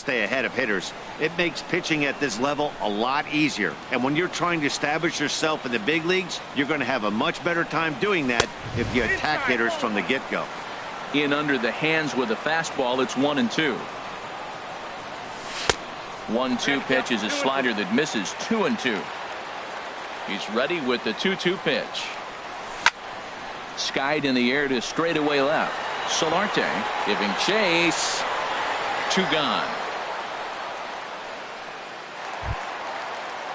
stay ahead of hitters. It makes pitching at this level a lot easier. And when you're trying to establish yourself in the big leagues, you're going to have a much better time doing that if you attack hitters from the get-go. In under the hands with a fastball, it's 1-2. 1-2 pitch is a slider that misses. 2-2. He's ready with the 2-2 pitch. Skied in the air to straightaway left. Solarte giving chase. 2 gone.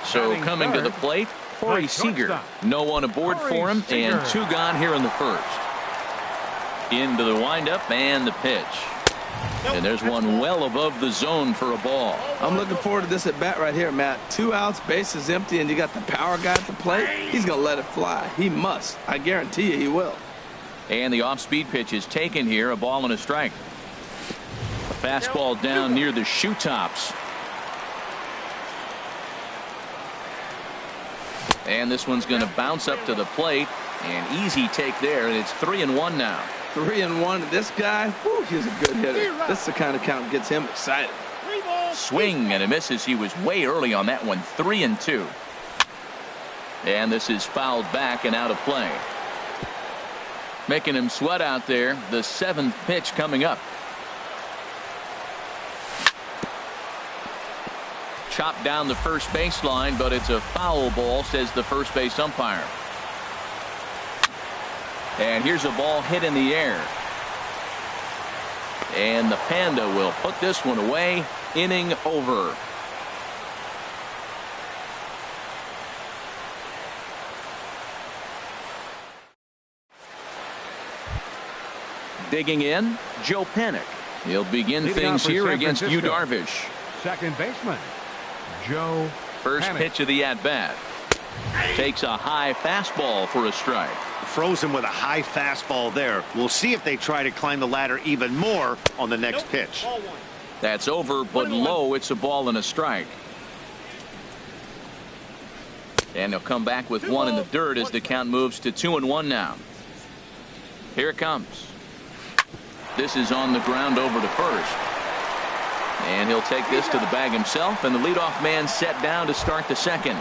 So coming to the plate, Corey Seager. No one aboard for him, and 2 gone here in the first. Into the windup and the pitch. And there's one well above the zone for a ball. I'm looking forward to this at bat right here, Matt. 2 outs, bases empty, and you got the power guy at the plate. He's going to let it fly. He must. I guarantee you he will. And the off-speed pitch is taken here. A ball and a strike. A fastball down near the shoe tops. And this one's going to bounce up to the plate. An easy take there, and it's 3-1 now. 3-1. This guy, whew, he's a good hitter. This is the kind of count that gets him excited. Swing and a misses. He was way early on that one. 3-2. And this is fouled back and out of play. Making him sweat out there. The 7th pitch coming up. Chopped down the first baseline, but it's a foul ball, says the first base umpire. And here's a ball hit in the air. And the Panda will put this one away. Inning over. Digging in, Joe Panik. He'll begin things here against Yu Darvish. Second baseman, Joe First Panik. pitch of the at-bat. Takes a high fastball for a strike. Frozen with a high fastball there. We'll see if they try to climb the ladder even more on the next pitch. That's over, but low. It's a ball and a strike. And he'll come back with one in the dirt as the count moves to 2-1 now. Here it comes. This is on the ground over to first. And he'll take this to the bag himself, and the leadoff man set down to start the second.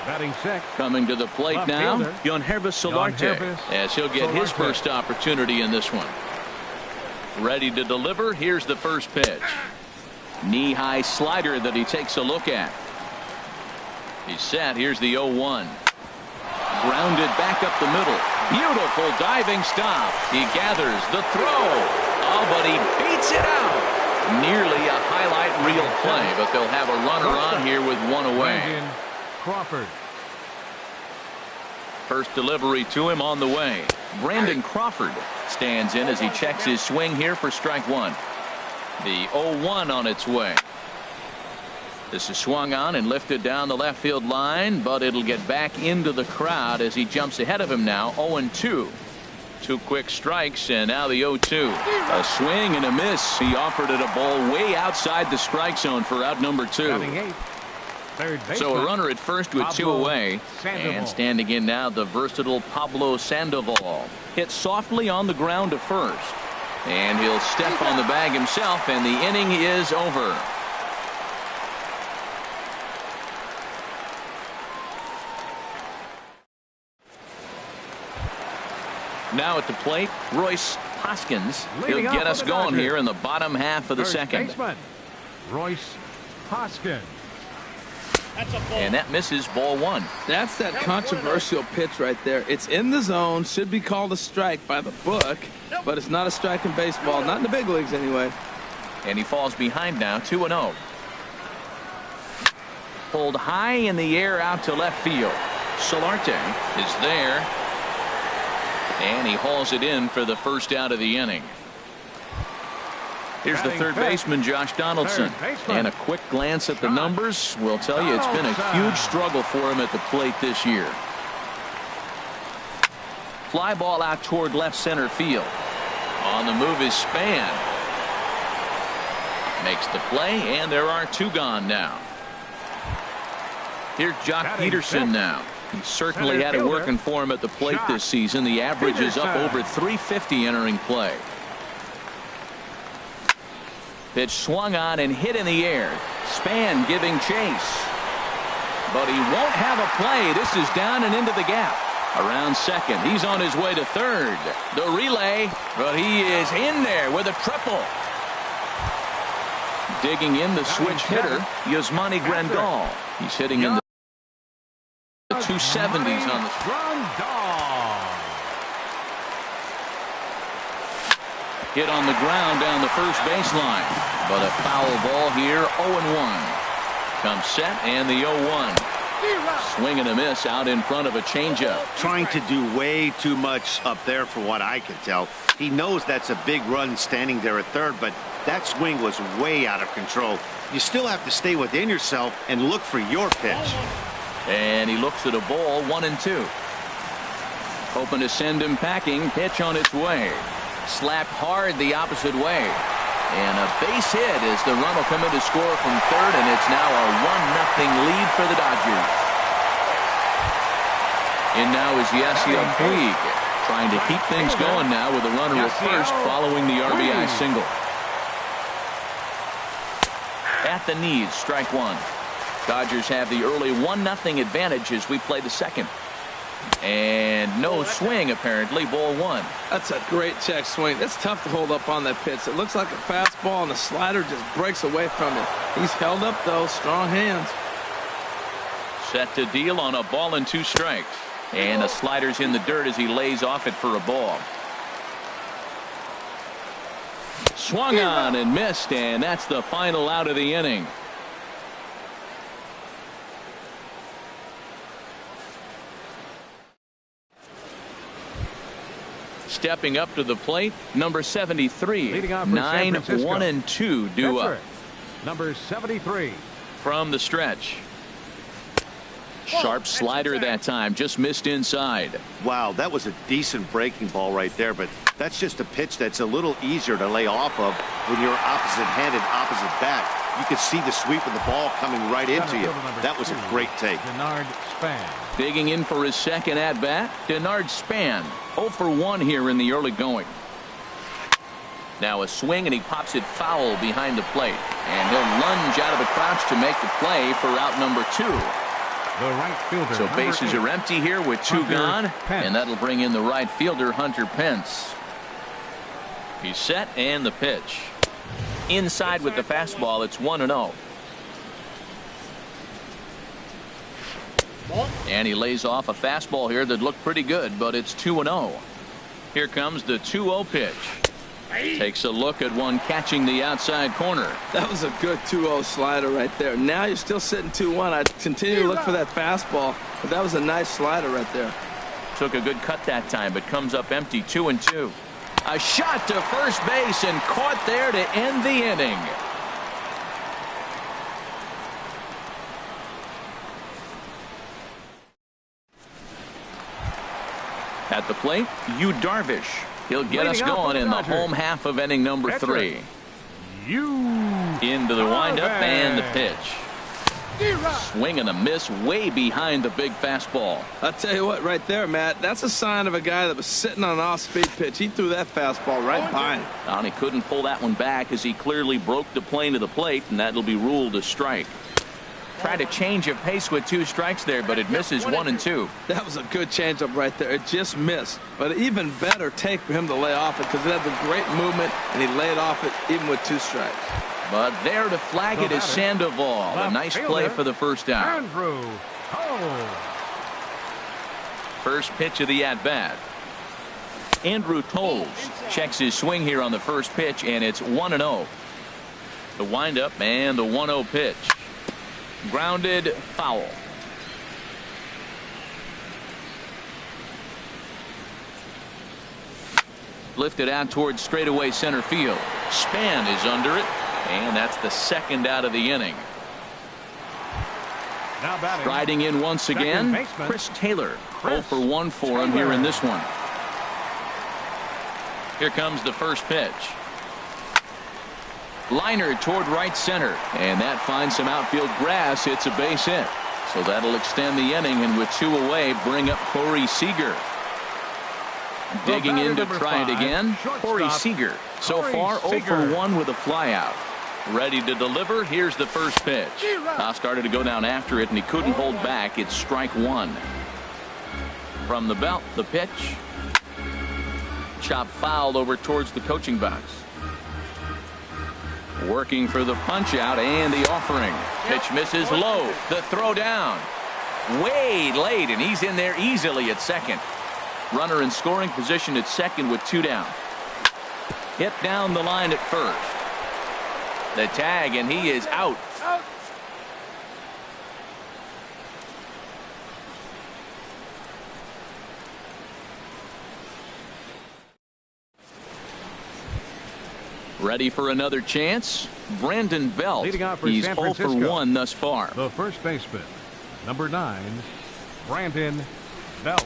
Batting sixth. Coming to the plate Left now, fielder, Yonhervis Solarte, as he'll get his first opportunity in this one. Ready to deliver. Here's the first pitch. Knee-high slider that he takes a look at. He's set. Here's the 0-1. Grounded back up the middle. Beautiful diving stop. He gathers the throw. Oh, but he beats it out. Nearly a highlight reel play, but they'll have a runner on here with one away. Crawford. First delivery to him on the way. Brandon Crawford stands in as he checks his swing here for strike one. The 0-1 on its way. This is swung on and lifted down the left field line, but it'll get back into the crowd as he jumps ahead of him now. 0-2. 2 quick strikes, and now the 0-2. A swing and a miss. He offered it a ball way outside the strike zone for out number 2. So a runner at first with 2 away. And standing in now, the versatile Pablo Sandoval. Hit softly on the ground to first. And he'll step on the bag himself, and the inning is over. Now at the plate, Royce Hoskins. He'll get us going here in the bottom half of the second. Baseman, Royce Hoskins. And that misses ball 1. That's that controversial pitch right there. It's in the zone, should be called a strike by the book, but it's not a strike in baseball, not in the big leagues anyway. And he falls behind now, 2-0. Pulled high in the air out to left field. Solarte is there. And he hauls it in for the first out of the inning. Here's the third baseman, Josh Donaldson. And a quick glance at the numbers will tell you it's been a huge struggle for him at the plate this year. Fly ball out toward left center field. On the move is Span. Makes the play, and there are 2 gone now. Here's Jock Peterson now. He certainly had it working for him at the plate this season. The average is up over 350 entering play. Pitch swung on and hit in the air. Span giving chase. But he won't have a play. This is down and into the gap. Around second. He's on his way to third. The relay, but he is in there with a triple. Digging in the switch hitter, Yasmani Grandal. He's hitting in the 270s on the hit on the ground down the first baseline. But a foul ball here, 0-1. Comes set and the 0-1. Swing and a miss out in front of a changeup. Trying to do way too much up there for what I can tell. He knows that's a big run standing there at third, but that swing was way out of control. You still have to stay within yourself and look for your pitch. And he looks at a ball, 1-2. Hoping to send him packing. Pitch on its way. Slapped hard the opposite way. And a base hit as the run will come in to score from third, and it's now a 1-0 lead for the Dodgers. And now is Yasiel Puig, trying to keep things going now with a runner at first following the RBI single. At the knees, strike one. Dodgers have the early 1-0 advantage as we play the second. And no swing, apparently. Ball one. That's a great check swing. It's tough to hold up on that pitch. It looks like a fastball, and the slider just breaks away from it. He's held up, though. Strong hands. Set to deal on a ball and 2 strikes. And the slider's in the dirt as he lays off it for a ball. Swung on and missed, and that's the final out of the inning. Stepping up to the plate, number 73. Leading off for 9, San Francisco. 1 and 2 due up. Number 73. From the stretch. Sharp slider that time, just missed inside. Wow, that was a decent breaking ball right there, but that's just a pitch that's a little easier to lay off of when you're opposite-handed, opposite bat. You could see the sweep of the ball coming right into you. That was a great take. Denard Span. Digging in for his second at-bat, Denard Span. 0 for 1 here in the early going. Now a swing, and he pops it foul behind the plate. And he'll lunge out of the crouch to make the play for out number 2. The right fielder. So bases are empty here with 2 gone. And that'll bring in the right fielder, Hunter Pence. He's set, and the pitch. Inside with the fastball, it's 1-0. And he lays off a fastball here that looked pretty good, but it's 2-0. Here comes the 2-0 pitch. Takes a look at one catching the outside corner. That was a good 2-0 slider right there. Now you're still sitting 2-1. I'd continue to look for that fastball, but that was a nice slider right there. Took a good cut that time, but comes up empty, 2-2. A shot to first base and caught there to end the inning. At the plate, Yu Darvish. He'll get us going in the home half of inning number 3. Into the windup and the pitch. Swing and a miss way behind the big fastball. I'll tell you what, right there, Matt, that's a sign of a guy that was sitting on an off-speed pitch. He threw that fastball right by him. And he couldn't pull that one back as he clearly broke the plane to the plate, and that'll be ruled a strike. Tried to change of pace with 2 strikes there, but it misses 1-2. That was a good changeup right there. It just missed. But an even better take for him to lay off it because it had the great movement, and he laid off it even with 2 strikes. But there to flag it is Sandoval. A nice play for the first out. First pitch of the at-bat. Andrew Toles checks his swing here on the first pitch, and it's 1-0. The windup and the 1-0 pitch. Grounded, foul. Lifted out towards straightaway center field. Span is under it, and that's the second out of the inning. Riding in once again, Chris Taylor. 0 for 1 for him here in this one. Here comes the first pitch. Liner toward right center, and that finds some outfield grass. It's a base hit, so that'll extend the inning, and with 2 away, bring up Corey Seager. Digging in to try it again. Corey Seager so far 0 for 1 with a flyout. Ready to deliver. Here's the first pitch. Now started to go down after it, and he couldn't hold back. It's strike one. From the belt, the pitch. Chop foul over towards the coaching box. Working for the punch out and the offering. Pitch misses low. The throw down. Way late, and he's in there easily at second. Runner in scoring position at second with 2 down. Hit down the line at first. The tag, and he is out. Ready for another chance? Brandon Belt. Leading off for He's San 0 Francisco. for 1 thus far. The first baseman, number 9, Brandon Belt.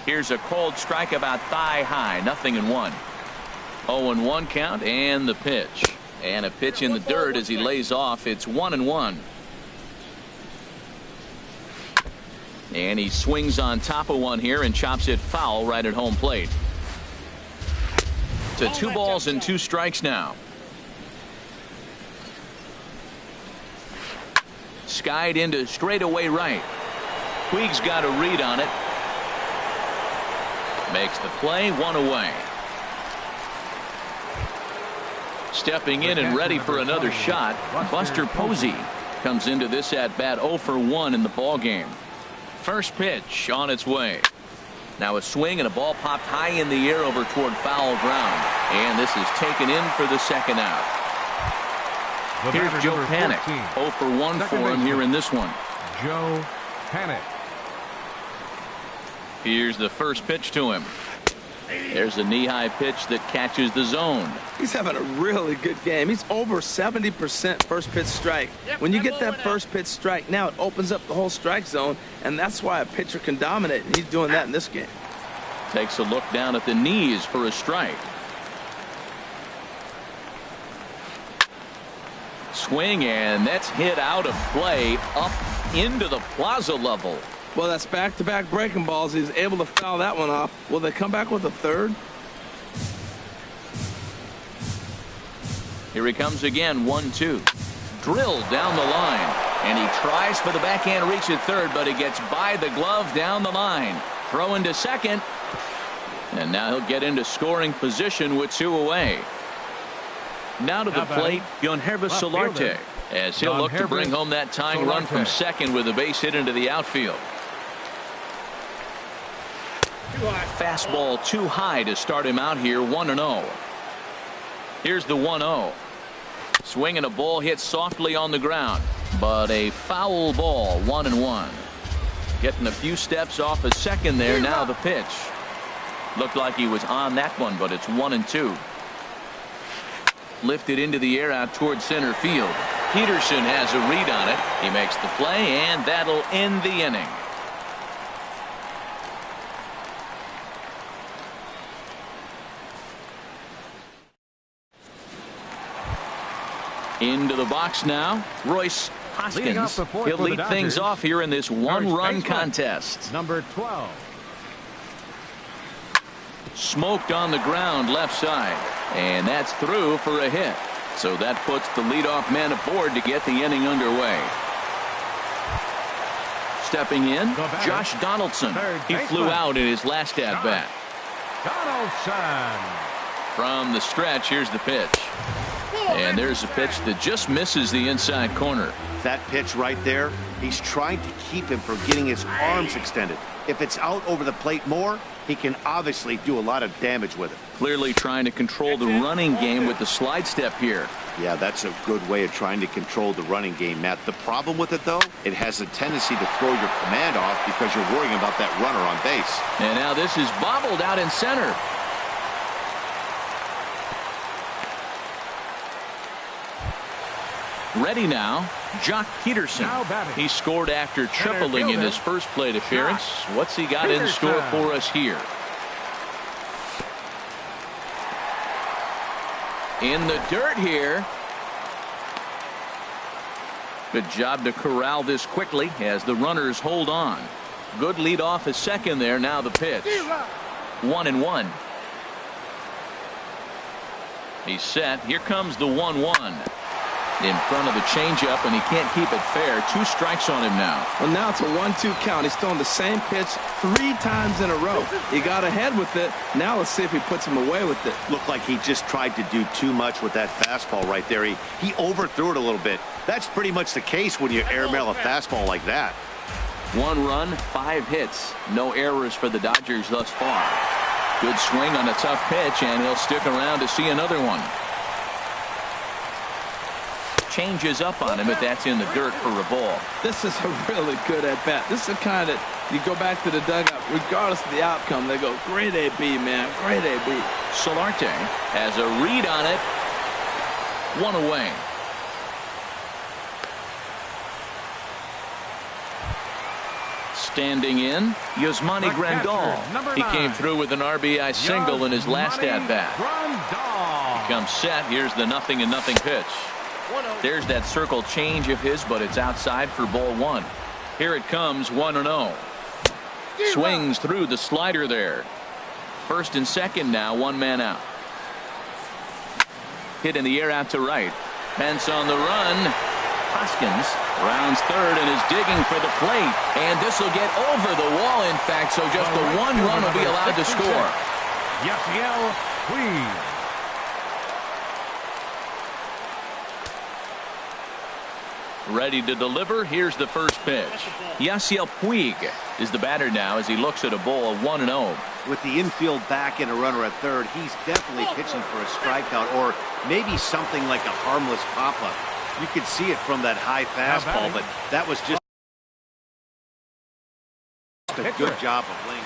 Here's a cold strike about thigh high. 0-1. 0-1 count, and the pitch. And a pitch in the dirt as he lays off. It's 1-1. And he swings on top of one here and chops it foul right at home plate. To 2 balls and 2 strikes now. Skied into straightaway right. Puig's got a read on it. Makes the play, 1 away. Stepping in and ready for another shot, Buster Posey comes into this at bat 0 for 1 in the ball game. First pitch on its way. Now a swing and a ball popped high in the air over toward foul ground, and this is taken in for the second out. Here's Joe Panik. 0 for 1 for him here in this one. Joe Panik. Here's the first pitch to him. There's a knee-high pitch that catches the zone. He's having a really good game. He's over 70% first pitch strike. When you get that first pitch strike, now it opens up the whole strike zone, and that's why a pitcher can dominate, and he's doing that in this game. Takes a look down at the knees for a strike. Swing, and that's hit out of play up into the plaza level. Well, that's back-to-back breaking balls. He's able to foul that one off. Will they come back with a third? Here he comes again, 1-2. Drilled down the line, and he tries for the backhand reach at third, but he gets by the glove down the line. Throw into second, and now he'll get into scoring position with 2 away. Now to the plate, Yonhervis Solarte, as he'll look to bring home that tying run from second with a base hit into the outfield. Fastball too high to start him out here, 1-0. Here's the 1-0. Swing and a ball hit softly on the ground, but a foul ball, 1-1. Getting a few steps off a second there. Now the pitch. Looked like he was on that one, but it's 1-2. Lifted into the air out towards center field. Peterson has a read on it. He makes the play, and that'll end the inning. Into the box now, Royce Hoskins. He'll lead things off here in this one-run contest. Number 12. Smoked on the ground left side, and that's through for a hit. So that puts the leadoff man aboard to get the inning underway. Stepping in, Josh Donaldson. He flew out in his last at-bat. Donaldson. From the stretch, here's the pitch. And there's a pitch that just misses the inside corner. That pitch right there, he's trying to keep him from getting his arms extended. If it's out over the plate more, he can obviously do a lot of damage with it. Clearly trying to control the running game with the slide step here. Yeah, that's a good way of trying to control the running game, Matt. The problem with it, though, it has a tendency to throw your command off because you're worrying about that runner on base. And now this is bobbled out in center. Ready now, Jock Peterson. He scored after tripling in his first plate appearance. What's he got in store for us here? In the dirt here. Good job to corral this quickly as the runners hold on. Good lead off a second there. Now the pitch. 1-1. He's set. Here comes the 1-1. in front of the changeup, and he can't keep it fair. 2 strikes on him now. Well, now it's a 1-2 count. He's throwing the same pitch 3 times in a row. He got ahead with it. Now let's see if he puts him away with it. Looked like he just tried to do too much with that fastball right there. He overthrew it a little bit. That's pretty much the case when you airmail a fastball like that. 1 run, 5 hits. No errors for the Dodgers thus far. Good swing on a tough pitch, and he'll stick around to see another one. Changes up on him, but that's in the dirt for a ball. This is a really good at-bat. This is the kind that you go back to the dugout, regardless of the outcome, they go, great AB, man, great AB. Solarte has a read on it. 1 away. Standing in, Yasmani Grandal. He came through with an RBI single in his last at-bat. He comes set. Here's the 0-0 pitch. There's that circle change of his, but it's outside for ball 1. Here it comes, 1-0. Swings through the slider there. First and second now, 1 man out. Hit in the air out to right. Pence on the run. Hoskins rounds third and is digging for the plate. And this will get over the wall, in fact, so just the 1 run will be allowed to score. Yasiel Puig. Ready to deliver. Here's the first pitch. Yasiel Puig is the batter now as he looks at a ball, 1-0. With the infield back and a runner at third, he's definitely pitching for a strikeout or maybe something like a harmless pop-up. You could see it from that high fastball, but that was just a good job of playing.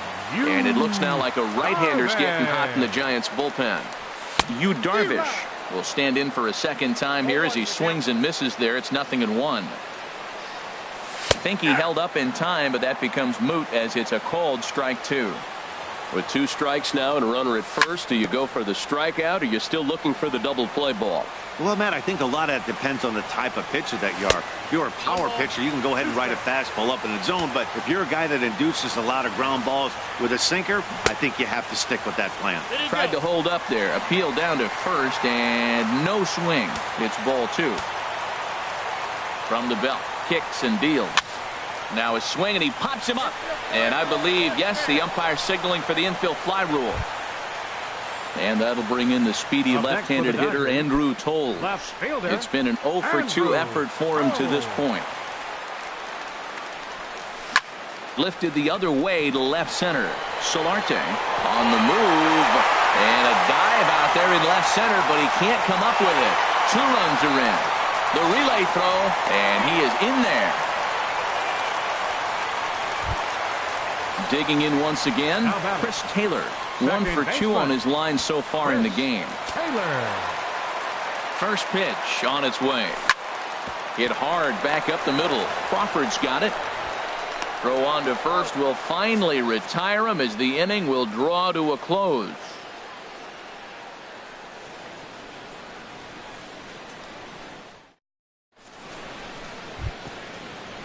And it looks now like a right-hander's getting hot in the Giants bullpen. Yu Darvish will stand in for a second time here as he swings and misses there. It's 0-1. I think he held up in time, but that becomes moot as it's a called strike 2. With 2 strikes now and a runner at first, do you go for the strikeout or are you still looking for the double play ball? Well, Matt, I think a lot of that depends on the type of pitcher that you are. If you're a power pitcher, you can go ahead and ride a fastball up in the zone. But if you're a guy that induces a lot of ground balls with a sinker, I think you have to stick with that plan. Tried to hold up there. Appeal down to first and no swing. It's ball 2. From the belt. Kicks and deals. Now a swing and he pops him up. And I believe, yes, the umpire signaling for the infield fly rule. And that'll bring in the speedy left-handed hitter Andrew Toll. It's been an 0 for 2 effort for him to this point. Lifted the other way to left center. Solarte on the move. And a dive out there in left center, but he can't come up with it. 2 runs are in. The relay throw, and he is in there. Digging in once again, Chris Taylor. 1 for 2 on his line so far in the game. First pitch on its way. Hit hard back up the middle. Crawford's got it. Throw on to first will finally retire him as the inning will draw to a close.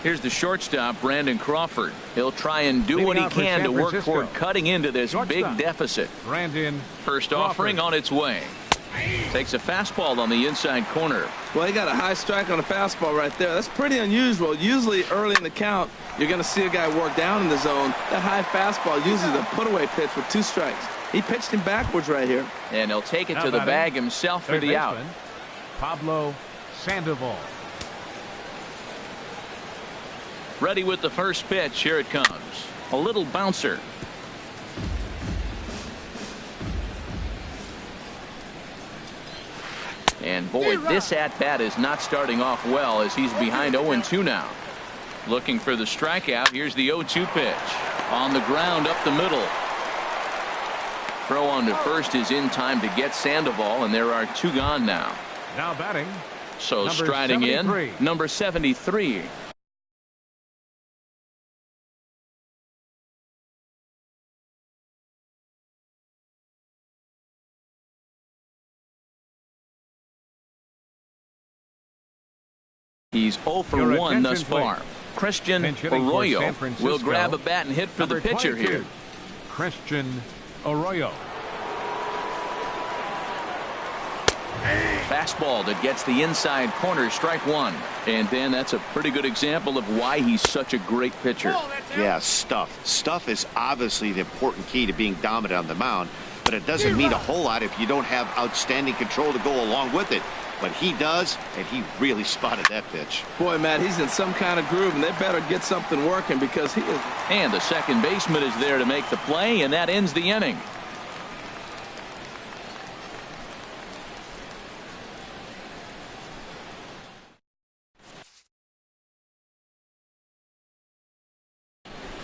Here's the shortstop, Brandon Crawford. He'll try and do what he can to work toward cutting into this big deficit. First offering on its way. Takes a fastball on the inside corner. Well, he got a high strike on a fastball right there. That's pretty unusual. Usually early in the count, you're going to see a guy work down in the zone. That high fastball usually the put-away pitch with 2 strikes. He pitched him backwards right here. And he'll take it to the bag himself for the out. Pablo Sandoval. Ready with the first pitch. Here it comes. A little bouncer. And boy, this at-bat is not starting off well as he's behind 0-2 now. Looking for the strikeout. Here's the 0-2 pitch. On the ground up the middle. Throw on to first is in time to get Sandoval, and there are 2 gone now. Now batting. So striding in, number 73. He's 0 for 1 thus far. Christian Arroyo will grab a bat and hit for the pitcher here. Christian Arroyo. Fastball that gets the inside corner, strike one. And Dan, that's a pretty good example of why he's such a great pitcher. Yeah, stuff. Stuff is obviously the important key to being dominant on the mound, but it doesn't mean a whole lot if you don't have outstanding control to go along with it. But he does, and he really spotted that pitch. Boy, Matt, he's in some kind of groove, and they better get something working because he is. And the second baseman is there to make the play, and that ends the inning.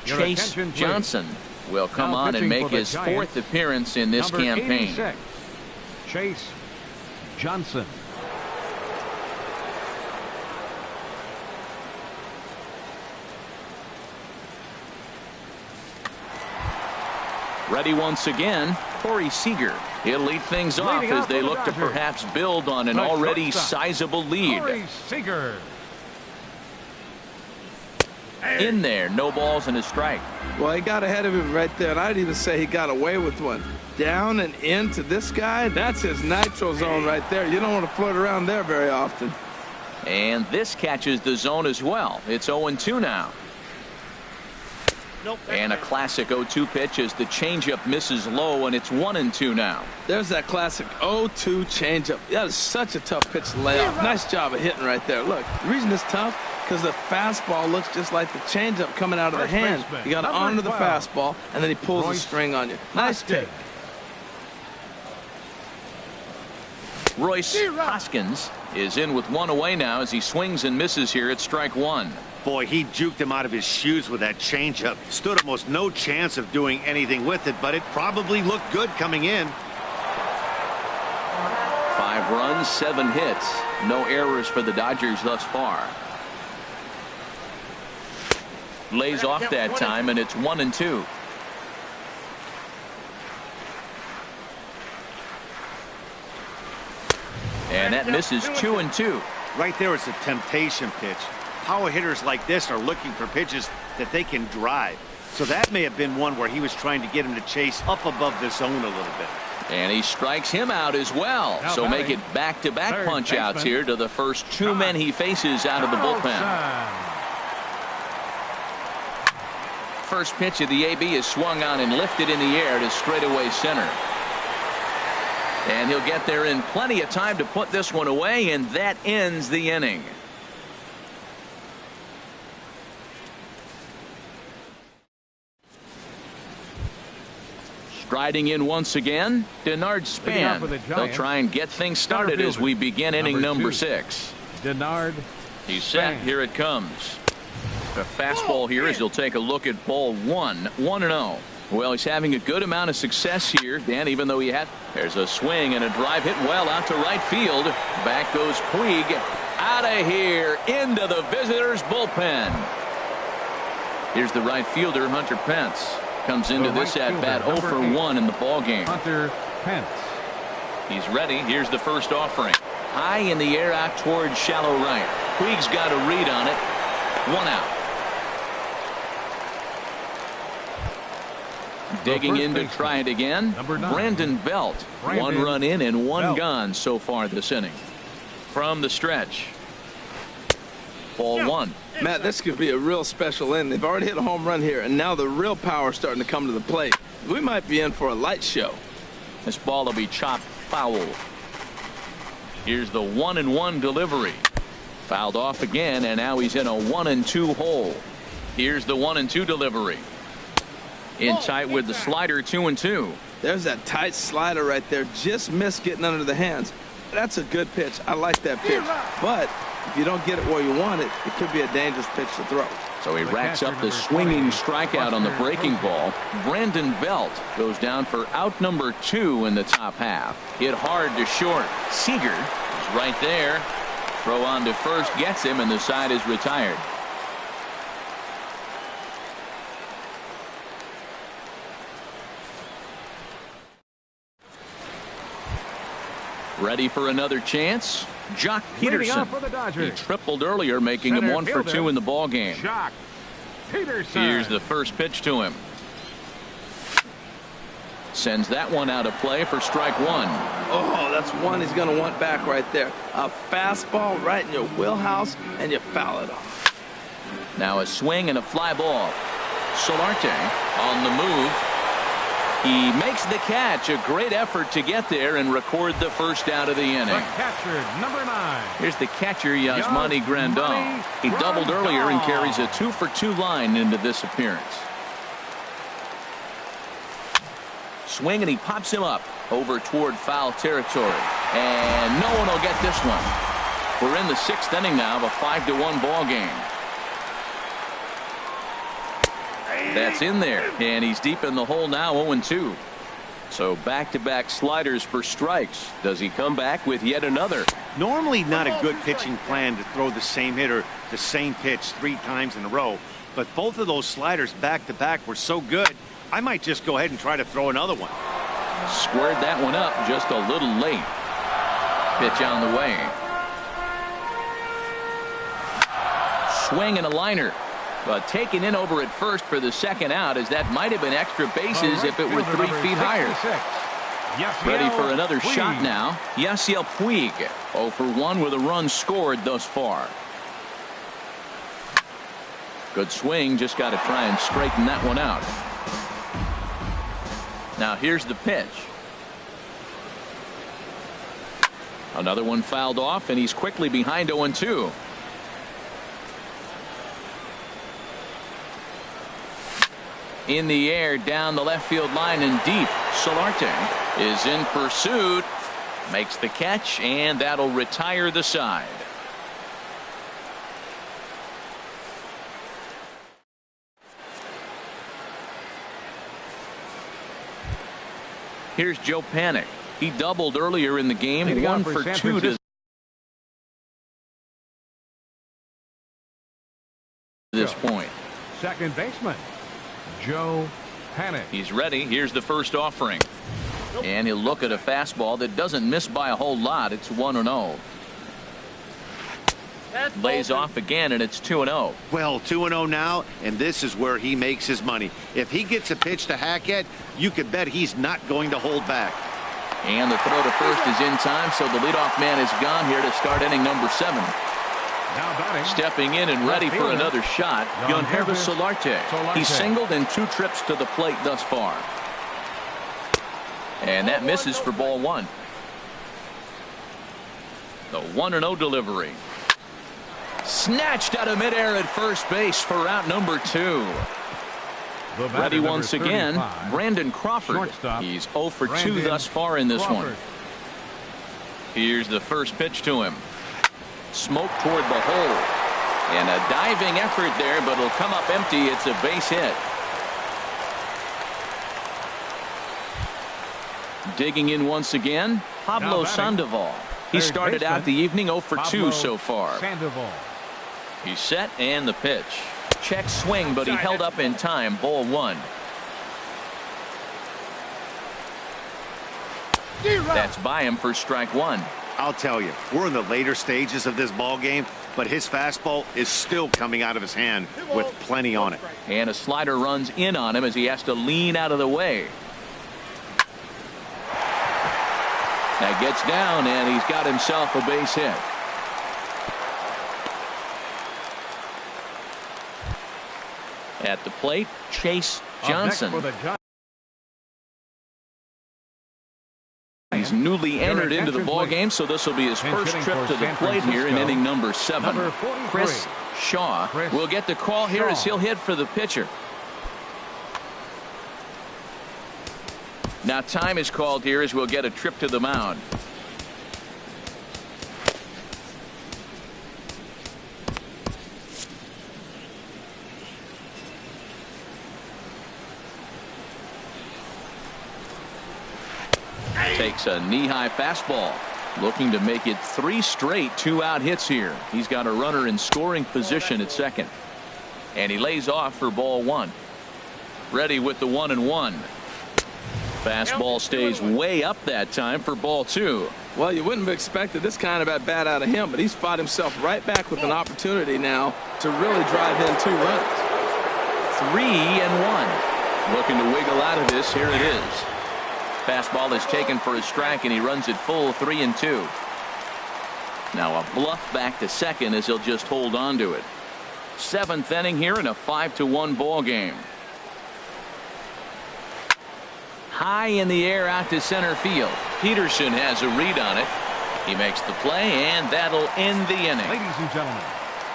Chase Johnson will come on and make his fourth appearance in this campaign. 86, Chase Johnson. Ready once again, Corey Seager. He'll lead things off as they look to perhaps build on an already sizable lead. Corey Seager. In there, no balls and a strike. Well, he got ahead of him right there, and I'd even say he got away with one. Down and into this guy, that's his nitro zone right there. You don't want to float around there very often. And this catches the zone as well. It's 0-2 now. And a classic 0-2 pitch as the changeup misses low, and it's 1-2 now. There's that classic 0-2 changeup. That is such a tough pitch to lay off. Nice job of hitting right there. Look, the reason it's tough because the fastball looks just like the changeup coming out of the hand. You got to honor the fastball, and then he pulls the string on you. Nice take. Royce Hoskins is in with one away now as he swings and misses here at strike one. Boy, he juked him out of his shoes with that changeup. Stood almost no chance of doing anything with it, but it probably looked good coming in. 5 runs, 7 hits. No errors for the Dodgers thus far. Lays off that time, and it's 1-2. And that misses 2-2. Right there is a temptation pitch. Power hitters like this are looking for pitches that they can drive. So that may have been one where he was trying to get him to chase up above the zone a little bit. And he strikes him out as well. So make it back-to-back punch-outs here to the first 2 men he faces out of the bullpen. First pitch of the AB is swung on and lifted in the air to straightaway center. And he'll get there in plenty of time to put this one away, and that ends the inning. Striding in once again, Denard Span. They'll try and get things started as we begin inning number 6. Denard. He's set. Here it comes. A fastball here as he'll take a look at ball 1. 1-0. Well, he's having a good amount of success here, Dan, even though he had. There's a swing and a drive hit well out to right field. Back goes Puig. Out of here into the visitors' bullpen. Here's the right fielder, Hunter Pence. Comes into this at bat 0 for 1 in the ball game. Hunter Pence. He's ready. Here's the first offering. High in the air out towards shallow right. Puig's got a read on it. 1 out. Digging in to try it again. Brandon Belt. 1 run in and 1 gone so far this inning. From the stretch. Ball 1. Matt, this could be a real special inning. They've already hit a home run here, and now the real power is starting to come to the plate. We might be in for a light show. This ball will be chopped foul. Here's the 1-1 delivery. Fouled off again, and now he's in a 1-2 hole. Here's the 1-2 delivery. In tight with the slider, 2-2. There's that tight slider right there. Just missed getting under the hands. That's a good pitch. I like that pitch. But if you don't get it where you want it, it could be a dangerous pitch to throw. So he racks up the swinging strikeout on the breaking ball. Brandon Belt goes down for out number 2 in the top half. Hit hard to short. Seager is right there. Throw on to first gets him, and the side is retired. Ready for another chance? Jock Peterson. He tripled earlier, making him 1 for 2 in the ball game. Jock Peterson. Here's the first pitch to him. Sends that one out of play for strike 1. Oh, that's one he's going to want back right there. A fastball right in your wheelhouse, and you foul it off. Now a swing and a fly ball. Solarte on the move. He makes the catch. A great effort to get there and record the first out of the inning. The catcher, number 9. Here's the catcher, Yasmani Grandal. He doubled earlier and carries a 2-for-2 line into this appearance. Swing, and he pops him up over toward foul territory. And no one will get this one. We're in the 6th inning now of a 5-1 ball game. That's in there, and he's deep in the hole now, 0-2. So back-to-back sliders for strikes. Does he come back with yet another? Normally not a good pitching plan to throw the same hitter the same pitch 3 times in a row, but both of those sliders back-to-back were so good, I might just go ahead and try to throw another one. Squared that one up just a little late. Pitch on the way. Swing and a liner. But taken in over at first for the second out, as that might have been extra bases if it were 3 feet higher. Ready for another shot now. Yasiel Puig 0 for 1 with a run scored thus far. Good swing, just got to try and straighten that one out. Now here's the pitch. Another one fouled off, and he's quickly behind 0-2. In the air, down the left field line and deep. Solarte is in pursuit. Makes the catch, and that'll retire the side. Here's Joe Panik. He doubled earlier in the game. 1 for 2 to this point. Second baseman, Joe Panik. He's ready. Here's the first offering. And he'll look at a fastball that doesn't miss by a whole lot. It's 1-0. Lays off again, and it's 2-0. Well, 2-0 now, and this is where he makes his money. If he gets a pitch to hack at, you could bet he's not going to hold back. And the throw to first is in time, so the leadoff man is gone here to start inning number 7. Now batting. Stepping in and ready for another shot, Yangervis Solarte. He's singled in 2 trips to the plate thus far. And that misses for ball 1. The 1-0 delivery. Snatched out of midair at first base for out number 2. Ready once again, Brandon Crawford. Shortstop, He's 0 for 2 Brandon thus far in this Crawford. one. Here's the first pitch to him. Smoke toward the hole. And a diving effort there, but it'll come up empty. It's a base hit. Digging in once again, Pablo Sandoval. He started out the evening 0 for 2 so far. Sandoval. He's set, and the pitch. Check swing, but he held up in time. Ball 1. That's by him for strike 1. I'll tell you, we're in the later stages of this ball game, but his fastball is still coming out of his hand with plenty on it. And a slider runs in on him as he has to lean out of the way. That gets down, and he's got himself a base hit. At the plate, Chase Johnson. He's newly entered into the ball game, so this will be his first trip to the plate here in inning number 7. Chris Shaw will get the call here as he'll hit for the pitcher. Now time is called here as we'll get a trip to the mound. Takes a knee-high fastball, looking to make it 3 straight 2-out hits here. He's got a runner in scoring position at second, and he lays off for ball 1. Ready with the 1-1. Fastball stays way up that time for ball 2. Well, you wouldn't have expected this kind of at bat out of him, but he's fought himself right back with an opportunity now to really drive in 2 runs. 3-1. Looking to wiggle out of this. Here it is. Fastball is taken for a strike, and he runs it full 3-2. Now a bluff back to second as he'll just hold on to it. 7th inning here in a 5-1 ball game. High in the air out to center field. Peterson has a read on it. He makes the play, and that'll end the inning. Ladies and gentlemen,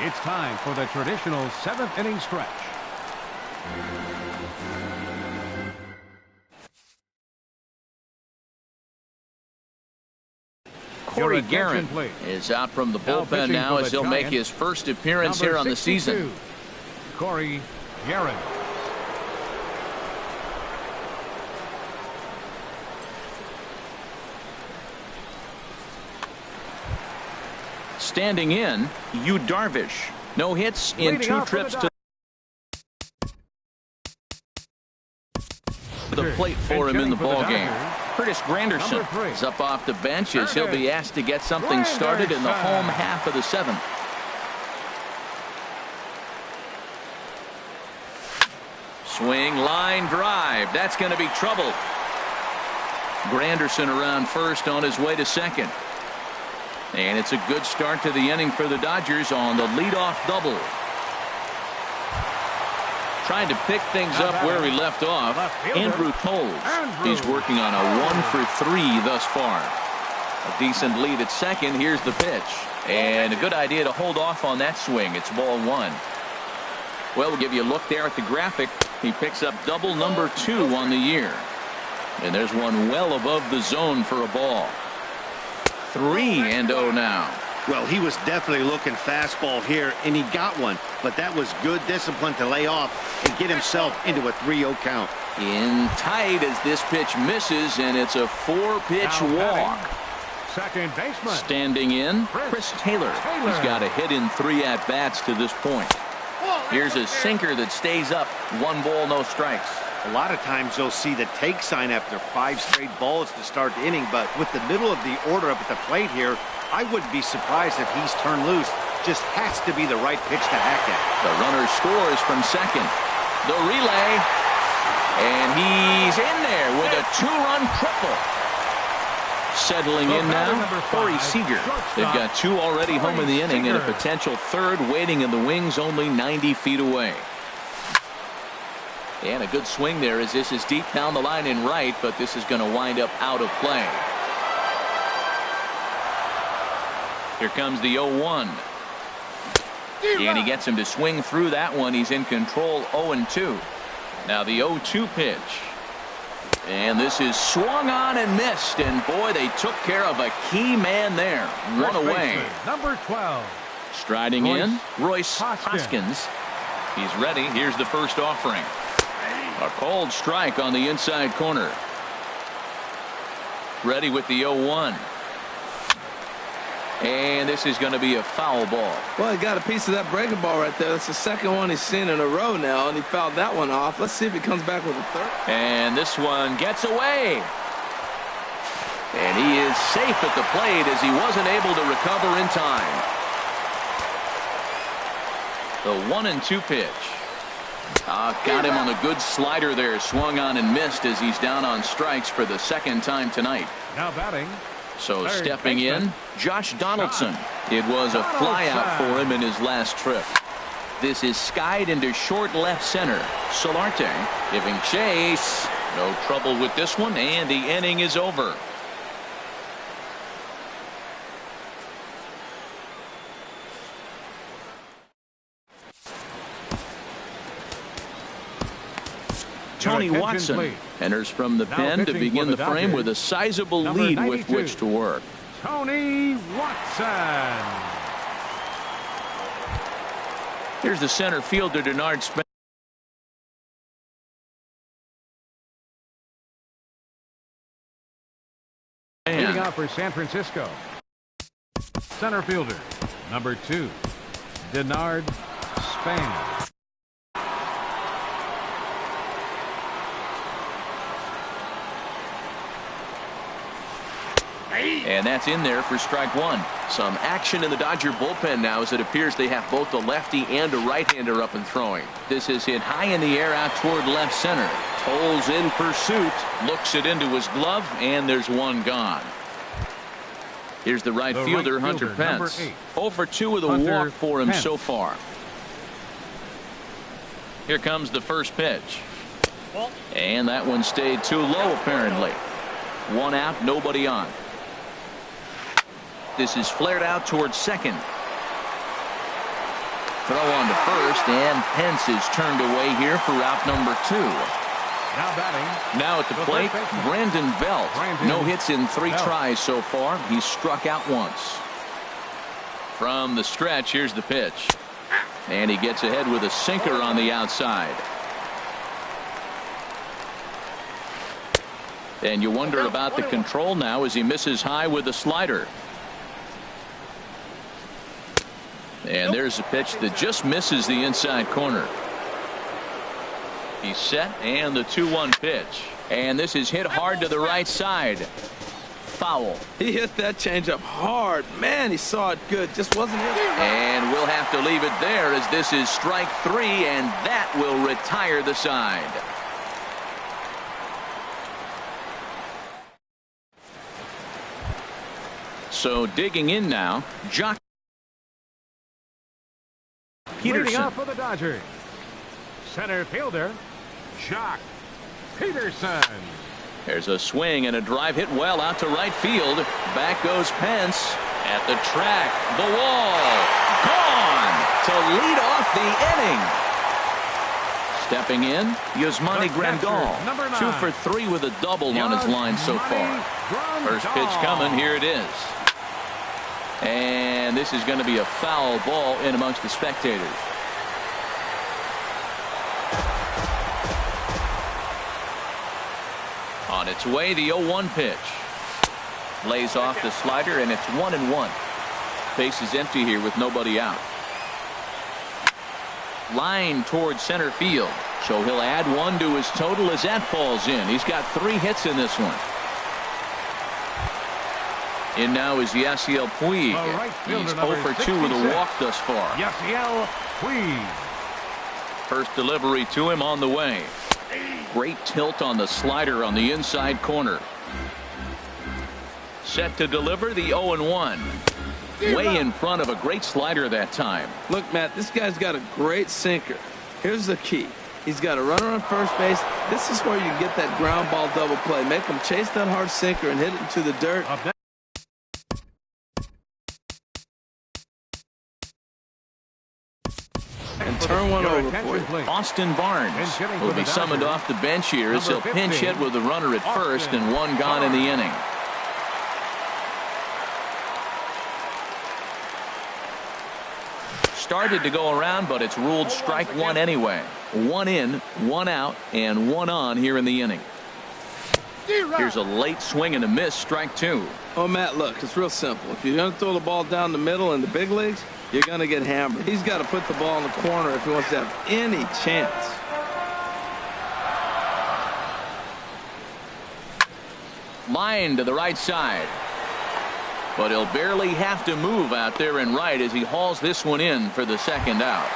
it's time for the traditional 7th inning stretch. Corey Guerin is out from the bullpen now as he'll make his first appearance here on the season. Corey Guerin. Standing in, Yu Darvish. No hits in 2 trips to the plate for him in the ball game. Curtis Granderson is up off the bench as he'll be asked to get something started in the home half of the 7th. Swing, line drive. That's going to be trouble. Granderson around first on his way to second. And it's a good start to the inning for the Dodgers on the leadoff double. Trying to pick things up where he left off, Andrew Toles. He's working on a 1-for-3 thus far. A decent lead at second. Here's the pitch. And a good idea to hold off on that swing. It's ball 1. Well, we'll give you a look there at the graphic. He picks up double number 2 on the year. And there's one well above the zone for a ball. 3-0 now. Well, he was definitely looking fastball here, and he got one. But that was good discipline to lay off and get himself into a 3-0 count. In tight as this pitch misses, and it's a 4-pitch walk. Second baseman. Standing in, Chris Taylor. He's got a hit in 3 at-bats to this point. Here's a sinker that stays up. 1 ball, no strikes. A lot of times you'll see the take sign after 5 straight balls to start the inning, but with the middle of the order up at the plate here, I wouldn't be surprised if he's turned loose. Just has to be the right pitch to hack at. The runner scores from second. The relay, and he's in there with a 2-run triple. Settling in now, Corey Seager. They've got 2 already home in the inning and a potential 3rd waiting in the wings only 90 feet away. And a good swing there as this is deep down the line in right, but this is going to wind up out of play. Here comes the 0-1. And he gets him to swing through that one. He's in control 0-2. Now the 0-2 pitch. And this is swung on and missed. And boy, they took care of a key man there. 1 away. Number 12. Striding in, Royce Hoskins. He's ready. Here's the first offering. A cold strike on the inside corner. Ready with the 0-1. And this is going to be a foul ball. Well, he got a piece of that breaking ball right there. That's the second one he's seen in a row now, and he fouled that one off. Let's see if he comes back with a 3rd. And this one gets away. And he is safe at the plate as he wasn't able to recover in time. The 1-2 pitch. Got him on a good slider there. Swung on and missed as he's down on strikes for the 2nd time tonight. Now batting. So stepping in, Josh Donaldson. It was a flyout for him in his last trip. This is skied into short left center. Solarte giving chase. No trouble with this one, and the inning is over. Tony Watson enters from the pen to begin the frame with a sizable lead with which to work. Tony Watson. Here's the center fielder, Denard Spencer. Leading out for San Francisco. Center fielder, number 2, Denard Span. And that's in there for strike 1. Some action in the Dodger bullpen now as it appears they have both a lefty and a right-hander up and throwing. This is hit high in the air out toward left center. Toles in pursuit, looks it into his glove, and there's one gone. Here's the right fielder, Hunter Pence. 0 for 2 with a walk for him so far. Here comes the first pitch. And that one stayed too low, apparently. 1 out, nobody on. This is flared out towards second. Throw on to first, and Pence is turned away here for out number 2. Now batting. Now at the plate, Brandon Belt. No hits in 3 tries so far. He's struck out once. From the stretch, here's the pitch. And he gets ahead with a sinker on the outside. And you wonder about the control now as he misses high with the slider. And there's a pitch that just misses the inside corner. He's set, and the 2-1 pitch. And this is hit hard to the right side. Foul. He hit that changeup hard. Man, he saw it good. Just wasn't hit. And we'll have to leave it there as this is strike 3, and that will retire the side. So digging in now, Jock Peterson. Leading off for the Dodgers, center fielder, Jock Peterson. There's a swing and a drive hit well out to right field. Back goes Pence at the track. The wall. Gone to lead off the inning. Stepping in, Yasmani Grandal. 2 for 3 with a double on his line so far. First pitch coming. Here it is. And this is going to be a foul ball in amongst the spectators. On its way, the 0-1 pitch. Lays off the slider, and it's 1-1. Base is empty here with nobody out. Line towards center field. So he'll add 1 to his total as that falls in. He's got 3 hits in this one. In now is Yasiel Puig. He's 0 for 2 with a walk thus far. Yasiel Puig. First delivery to him on the way. Great tilt on the slider on the inside corner. Set to deliver the 0-1. Way in front of a great slider that time. Look, Matt, this guy's got a great sinker. Here's the key. He's got a runner on first base. This is where you get that ground ball double play. Make him chase that hard sinker and hit it into the dirt. And turn one over for you. Austin Barnes will be summoned off the bench here as he'll pinch hit with the runner at first and 1 gone in the inning. Started to go around, but it's ruled strike 1 anyway. 1 in, 1 out, and 1 on here in the inning. Here's a late swing and a miss, strike 2. Oh, Matt, look, it's real simple. If you're going to throw the ball down the middle in the big leagues, you're going to get hammered. He's got to put the ball in the corner if he wants to have any chance. Line to the right side. But he'll barely have to move out there in right as he hauls this one in for the 2nd out.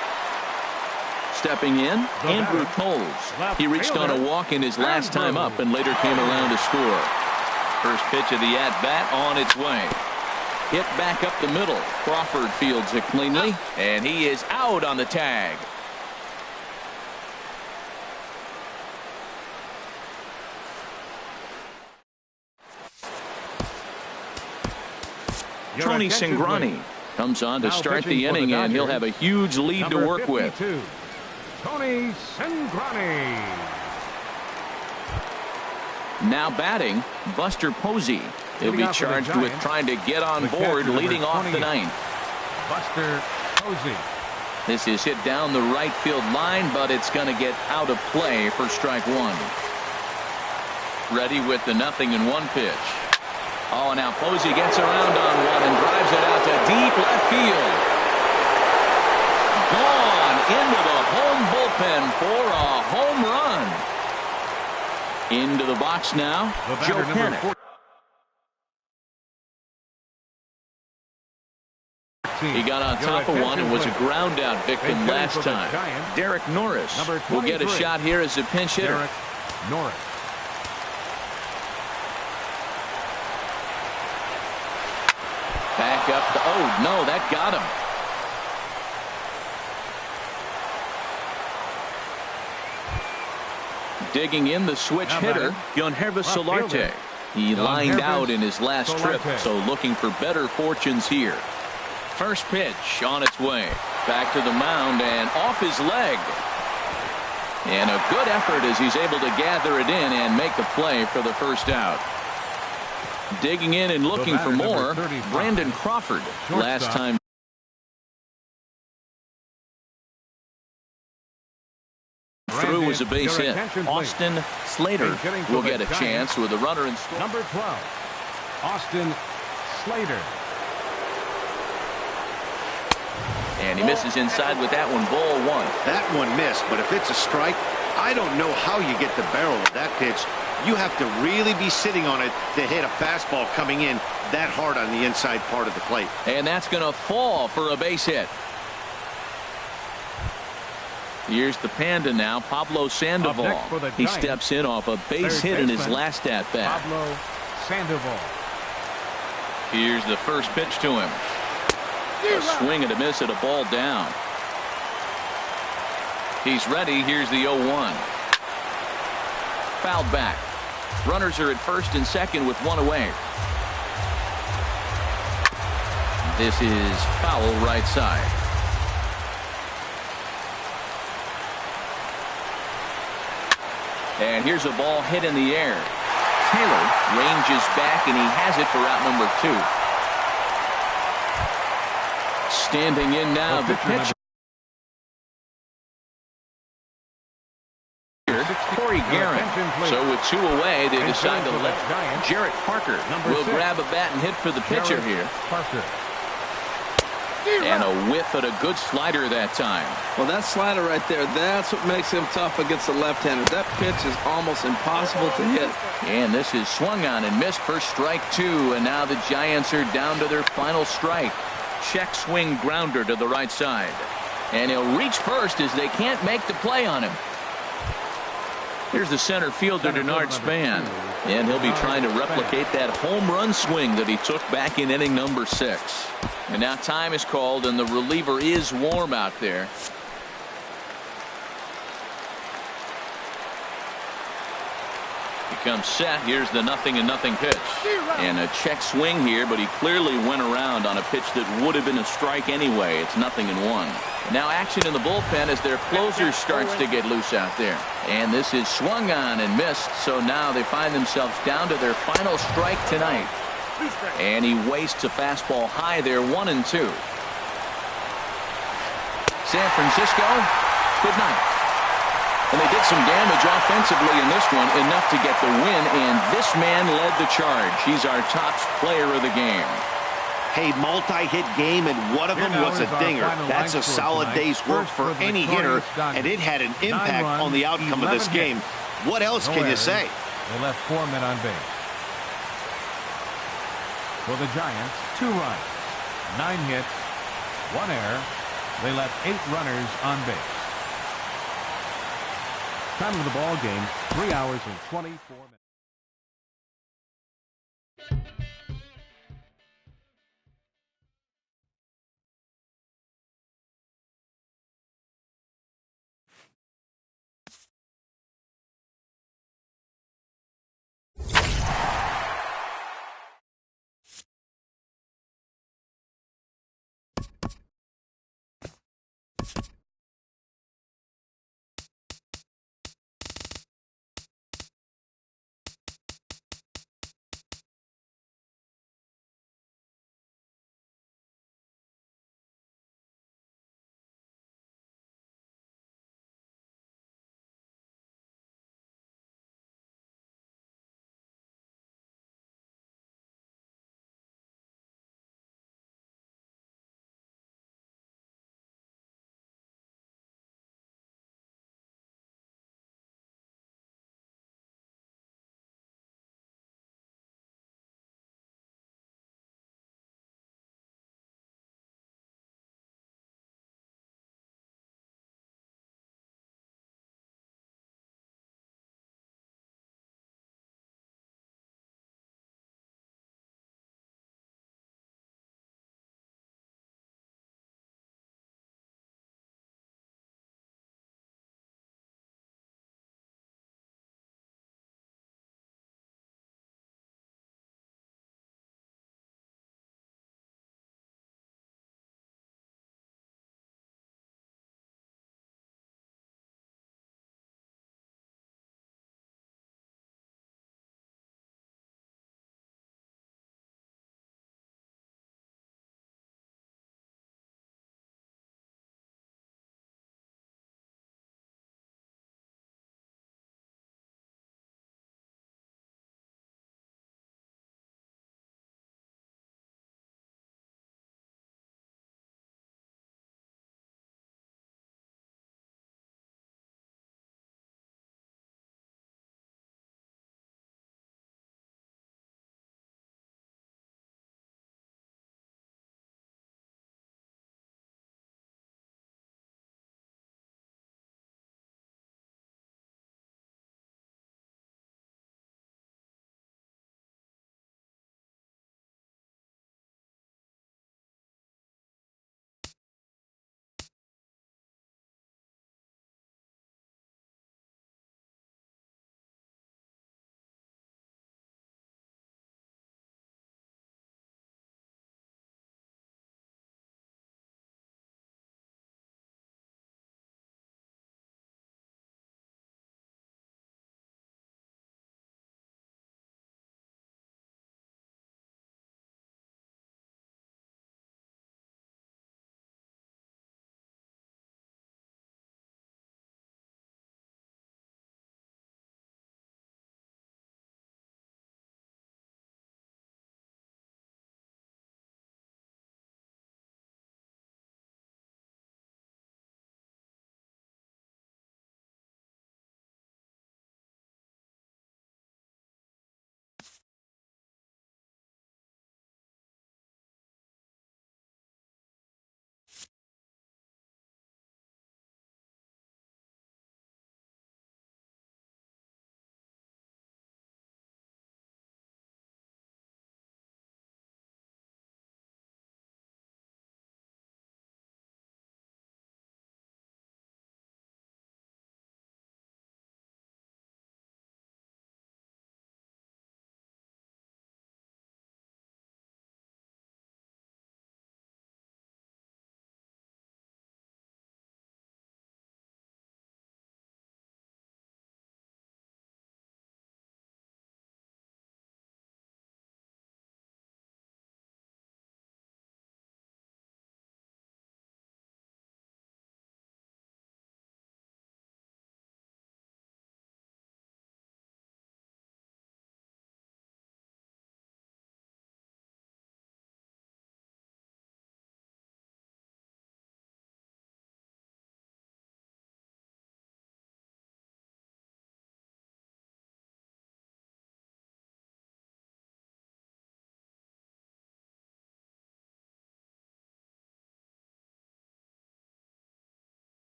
Stepping in, Andrew Toles. He reached on a walk in his last time up and later came around to score. First pitch of the at-bat on its way. Hit back up the middle. Crawford fields it cleanly, and he is out on the tag. Tony Cingrani comes on to start the inning, and he'll have a huge lead to work with. Tony Cingrani. Now batting, Buster Posey. He'll be charged with trying to get on board leading off the 9th. Buster Posey. This is hit down the right field line, but it's going to get out of play for strike 1. Ready with the 0-1 pitch. Oh, now Posey gets around on one and drives it out to deep left field. Gone into the home bullpen for a home run. Into the box now, Joe Panik. He got on top of one and was a ground out victim last time. Derek Norris will get a shot here as a pinch hitter. Norris. Back up. Oh, no, that got him. Digging in the switch hitter, Ytsytsytsyts Solarte. He lined out in his last trip, so looking for better fortunes here. First pitch on its way. Back to the mound and off his leg. And a good effort as he's able to gather it in and make the play for the first out. Digging in and looking for more, Brandon Crawford. Last time through was a base hit. Austin Slater will get a chance with a runner in score. Number 12, Austin Slater. And he misses inside with that one. Ball one. That one missed, but if it's a strike, I don't know how you get the barrel of that pitch. You have to really be sitting on it to hit a fastball coming in that hard on the inside part of the plate. And that's going to fall for a base hit. Here's the Panda now, Pablo Sandoval. He steps in off a base hit in his last at-bat. Pablo Sandoval. Here's the first pitch to him. A swing and a miss at a ball down. He's ready. Here's the 0-1. Fouled back. Runners are at first and second with one away. This is foul right side. And here's a ball hit in the air. Taylor ranges back and he has it for out number 2. Standing in now, the pitch. Corey Guerin. So with 2 away, they decide to let Jarrett Parker will grab a bat and hit for the pitcher here. And a whiff at a good slider that time. Well, that slider right there, that's what makes him tough against the left-hander. That pitch is almost impossible to hit. And this is swung on and missed for strike 2. And now the Giants are down to their final strike. Check swing grounder to the right side. And he'll reach first as they can't make the play on him. Here's the center fielder, Denard Span. And he'll be trying to replicate that home run swing that he took back in inning number 6. And now time is called and the reliever is warm out there. He comes set. Here's the 0-0 pitch. And a check swing here, but he clearly went around on a pitch that would have been a strike anyway. It's 0-1. Now action in the bullpen as their closer starts to get loose out there. And this is swung on and missed, so now they find themselves down to their final strike tonight. And he wastes a fastball high there, 1-2. San Francisco, good night. And they did some damage offensively in this one, enough to get the win, and this man led the charge. He's our top player of the game. Hey, multi-hit game, and one of them was a dinger. That's a solid day's work for any hitter, and it had an impact on the outcome of this game. What else can you say? They left 4 men on base. For the Giants, 2 runs, 9 hits, 1 error. They left 8 runners on base. Time of the ball game, 3 hours and 24 minutes.